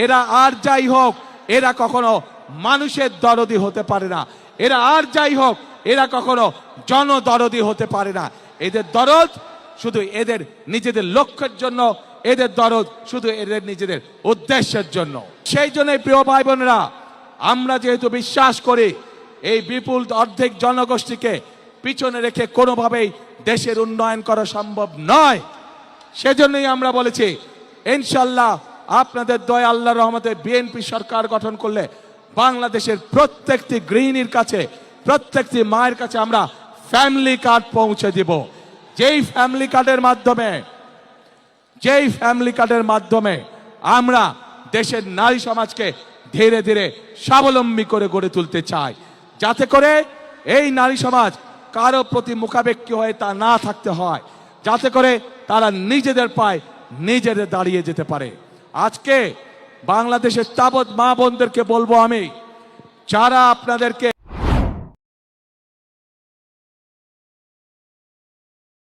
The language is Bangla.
এরা আর যাই হোক, এরা কখনো মানুষের দরদি হতে পারে না। এরা আর যাই হোক, এরা কখনো জনদরদি হতে পারে না। এদের দরদ শুধু এদের নিজেদের লক্ষ্যের জন্য, এদের দরদ শুধু এদের নিজেদের উদ্দেশ্যের জন্য। সেই জন্য প্রিয় ভাই বোনেরা, আমরা যেহেতু বিশ্বাস করি এই বিপুল অর্ধেক জনগোষ্ঠীকে পিছনে রেখে কোনোভাবেই দেশের উন্নয়ন করা সম্ভব নয়, সেজন্যই আমরা বলেছি ইনশাল্লাহ আপনাদের দয়া আল্লাহর রহমতে বিএনপি সরকার গঠন করলে বাংলাদেশের প্রত্যেকটি গৃহিণীর কাছে, প্রত্যেকটি মায়ের কাছে আমরা ফ্যামিলি কার্ড পৌঁছে দিব। যেই ফ্যামিলি কার্ডের মাধ্যমে আমরা দেশের নারী সমাজকে ধীরে ধীরে স্বাবলম্বী করে গড়ে তুলতে চাই, যাতে করে এই নারী সমাজ কারো প্রতি মুখাপেক্ষী হয়ে তা না থাকতে হয়, যাতে করে তারা নিজেদের পায়ে নিজেদের দাঁড়িয়ে যেতে পারে। আজকে বাংলাদেশের তাবৎ মা বোনদেরকে বলবো আমি, যারা আপনাদেরকে